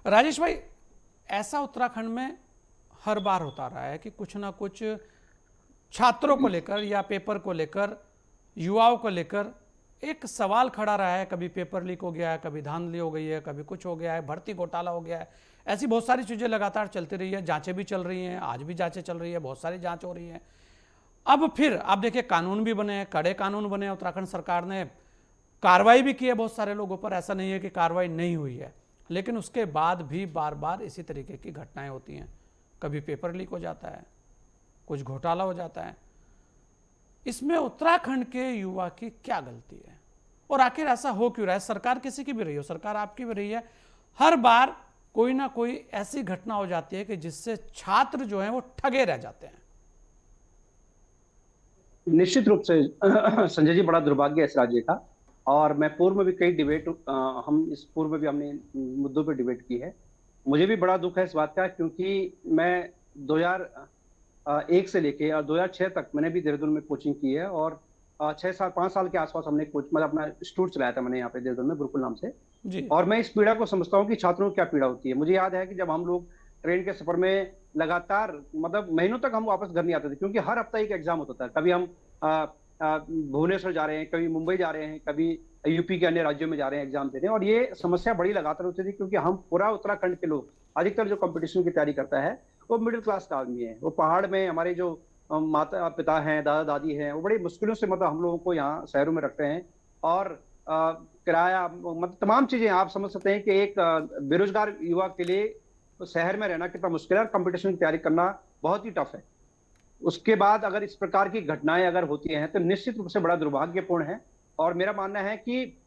राजेश भाई, ऐसा उत्तराखंड में हर बार होता रहा है कि कुछ ना कुछ छात्रों को लेकर या पेपर को लेकर, युवाओं को लेकर एक सवाल खड़ा रहा है। कभी पेपर लीक हो गया है, कभी धांधली हो गई है, कभी कुछ हो गया है, भर्ती घोटाला हो गया है। ऐसी बहुत सारी चीज़ें लगातार चलती रही है, जांचें भी चल रही हैं, आज भी जांचें चल रही है, बहुत सारी जांच हो रही है। अब फिर आप देखिए, कानून भी बने हैं, कड़े कानून बने हैं, उत्तराखंड सरकार ने कार्रवाई भी की है बहुत सारे लोगों पर, ऐसा नहीं है कि कार्रवाई नहीं हुई है। लेकिन उसके बाद भी बार बार इसी तरीके की घटनाएं होती हैं। कभी पेपर लीक हो जाता है, कुछ घोटाला हो जाता है। इसमें उत्तराखंड के युवा की क्या गलती है और आखिर ऐसा हो क्यों रहा है? सरकार किसी की भी रही हो, सरकार आपकी भी रही है, हर बार कोई ना कोई ऐसी घटना हो जाती है कि जिससे छात्र जो हैं वो ठगे रह जाते हैं। निश्चित रूप से संजय जी, बड़ा दुर्भाग्य है इस राज्य का। और मैं पूर्व में भी कई डिबेट हम इस पूर्व में भी हमने मुद्दों पर डिबेट की है। मुझे भी बड़ा दुख है इस बात का, क्योंकि मैं 2001 से लेके और 2006 तक मैंने भी देहरादून में कोचिंग की है। और 6 साल 5 साल के आसपास हमने कोच मतलब अपना इंस्टीट्यूट चलाया था मैंने यहाँ पे देहरादून में, गुरुकुल नाम से। जी। और मैं इस पीड़ा को समझता हूँ कि छात्रों को क्या पीड़ा होती है। मुझे याद है कि जब हम लोग ट्रेन के सफर में लगातार मतलब महीनों तक हम वापस घर नहीं आते थे, क्योंकि हर हफ्ता एक एग्जाम होता था। कभी हम भुवनेश्वर जा रहे हैं, कभी मुंबई जा रहे हैं, कभी यूपी के अन्य राज्यों में जा रहे हैं एग्जाम देने। और ये समस्या बड़ी लगातार होती थी, क्योंकि हम पूरा उत्तराखंड के लोग, अधिकतर जो कंपटीशन की तैयारी करता है वो मिडिल क्लास का आदमी है। वो पहाड़ में हमारे जो माता पिता हैं, दादा दादी हैं, वो बड़ी मुश्किलों से मतलब हम लोगों को यहाँ शहरों में रखते हैं। और किराया मतलब तमाम चीजें आप समझ सकते हैं कि एक बेरोजगार युवा के लिए तो शहर में रहना कितना मुश्किल है और कंपटीशन की तैयारी करना बहुत ही टफ है। उसके बाद अगर इस प्रकार की घटनाएं अगर होती हैं तो निश्चित रूप से बड़ा दुर्भाग्यपूर्ण है। और मेरा मानना है कि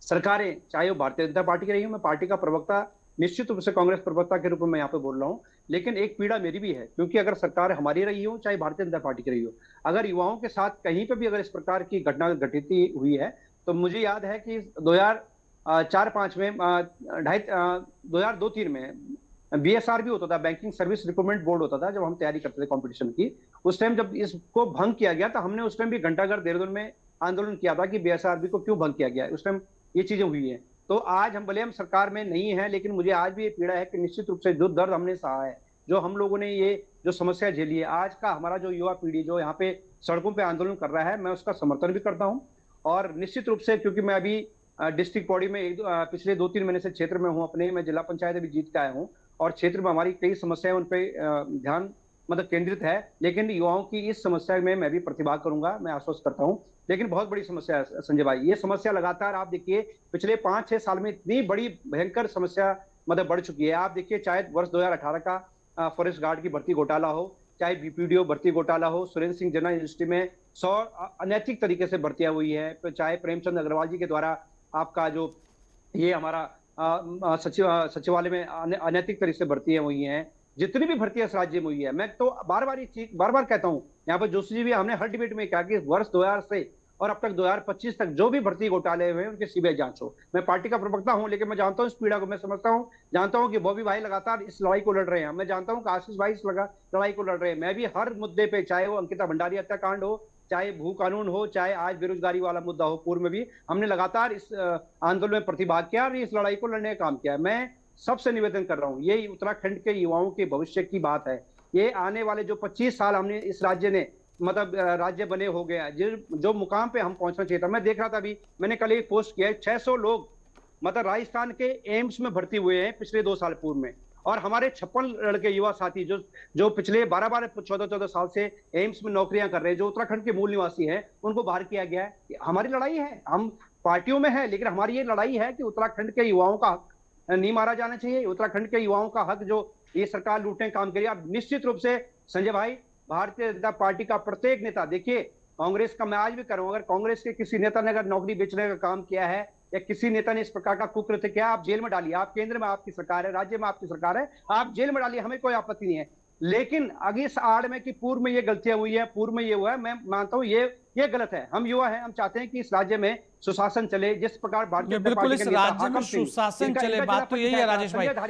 सरकारें, चाहे वो भारतीय जनता पार्टी की रही हो, मैं पार्टी का प्रवक्ता निश्चित रूप से कांग्रेस प्रवक्ता के रूप में मैं यहाँ पे बोल रहा हूँ, लेकिन एक पीड़ा मेरी भी है, क्योंकि अगर सरकार हमारी रही हो चाहे भारतीय जनता पार्टी की रही हो, अगर युवाओं के साथ कहीं पर भी अगर इस प्रकार की घटना घटित हुई है, तो मुझे याद है कि 2004-05 में 2002-03 में बीएसआर भी होता था, बैंकिंग सर्विस रिक्रूटमेंट बोर्ड होता था, जब हम तैयारी करते थे कंपटीशन की। उस टाइम जब इसको भंग किया गया, तो हमने उस टाइम भी घंटाघर देहरादून में आंदोलन किया था कि बीएसआरबी को क्यों भंग किया गया। उस टाइम ये चीजें हुई हैं। तो आज हम भले हम सरकार में नहीं है, लेकिन मुझे आज भी ये पीड़ा है कि निश्चित रूप से जो दर्द हमने सहा है, जो हम लोगों ने ये जो समस्या झेली है, आज का हमारा जो युवा पीढ़ी जो यहाँ पे सड़कों पे आंदोलन कर रहा है, मैं उसका समर्थन भी करता हूँ। और निश्चित रूप से क्योंकि मैं अभी डिस्ट्रिक्ट बॉडी में पिछले 2-3 महीने से क्षेत्र में हूँ अपने, मैं जिला पंचायत अभी जीत के आया हूँ। और क्षेत्र में हमारी कई समस्याएं, उन पे ध्यान मतलब केंद्रित है। लेकिन युवाओं की इस समस्या में मैं भी प्रतिभाग करूंगा, मैं आश्वस्त करता हूँ। लेकिन बहुत बड़ी समस्या है संजय भाई, ये समस्या लगातार आप देखिए पिछले 5-6 साल में इतनी बड़ी भयंकर समस्या मतलब बढ़ चुकी है। आप देखिए, चाहे वर्ष 2018 का फॉरेस्ट गार्ड की भर्ती घोटाला हो, चाहे बीपीडीओ भर्ती घोटाला हो, सुरेंद्र सिंह जना यूनिवर्सिटी में 100 अनैतिक तरीके से भर्तियां हुई है, तो चाहे प्रेमचंद अग्रवाल जी के द्वारा आपका जो ये हमारा सचिवालय में अनैतिक तरीके से भर्तियां हुई हैं, जितनी भी भर्तियां इस राज्य में हुई है। मैं तो बार बार ये चीज बार बार कहता हूँ, यहाँ पर जोशी जी भी, हमने हर डिबेट में कहा कि वर्ष 2000 से और अब तक 2025 तक जो भी भर्ती घोटाले हुए हैं उनके सीबीआई जांच हो। मैं पार्टी का प्रवक्ता हूं, लेकिन मैं जानता हूं इस पीड़ा को, मैं समझता हूं, जानता हूं कि बॉबी भाई लगातार इस लड़ाई को लड़ रहे हैं, मैं जानता हूं कि आशीष भाई इस लड़ाई को लड़ रहे हैं। मैं भी हर मुद्दे पे, चाहे वो अंकिता भंडारी हत्याकांड हो, चाहे भू कानून हो, चाहे आज बेरोजगारी वाला मुद्दा हो, पूर्व में भी हमने लगातार इस आंदोलन में प्रतिभाग किया और इस लड़ाई को लड़ने का काम किया। मैं सबसे निवेदन कर रहा हूं, ये उत्तराखंड के युवाओं के भविष्य की बात है। ये आने वाले जो 25 साल हमने इस राज्य ने मतलब राज्य बने हो गया, जो मुकाम पे हम पहुंचना चाहिए था। मैं देख रहा था, अभी मैंने कल एक पोस्ट किया है, 600 लोग मतलब राजस्थान के एम्स में भर्ती हुए हैं पिछले 2 साल पूर्व में। और हमारे 56 लड़के युवा साथी जो जो पिछले 12-12 14-14 साल से एम्स में नौकरियां कर रहे हैं, जो उत्तराखंड के मूल निवासी हैं, उनको बाहर किया गया है। हमारी लड़ाई है, हम पार्टियों में है, लेकिन हमारी ये लड़ाई है कि उत्तराखंड के युवाओं का हक नहीं मारा जाना चाहिए। उत्तराखंड के युवाओं का हक जो ये सरकार लूटने का काम करिए। अब निश्चित रूप से संजय भाई, भारतीय जनता पार्टी का प्रत्येक नेता, देखिए कांग्रेस का मैं आज भी कर रहा हूं, अगर कांग्रेस के किसी नेता ने अगर नौकरी बेचने का काम किया है या किसी नेता ने इस प्रकार का कुकृत्य किया, आप जेल में डालिए। आप केंद्र में आपकी सरकार है, राज्य में आपकी सरकार है, आप जेल में डालिए, हमें कोई आपत्ति नहीं है। लेकिन अगर इस आड़ में कि पूर्व में ये गलतियां हुई है, पूर्व में ये हुआ है, मैं मानता हूं ये गलत है। हम युवा हैं, हम चाहते हैं कि इस राज्य में सुशासन चले, जिस प्रकार भारतीय ये जनता बिल्कुल पार्टी के इस नेता राज्य में हाकम सिंह, सुशासन इनका चले, इनका जिला बात तो यही है राजेश भाई। संजय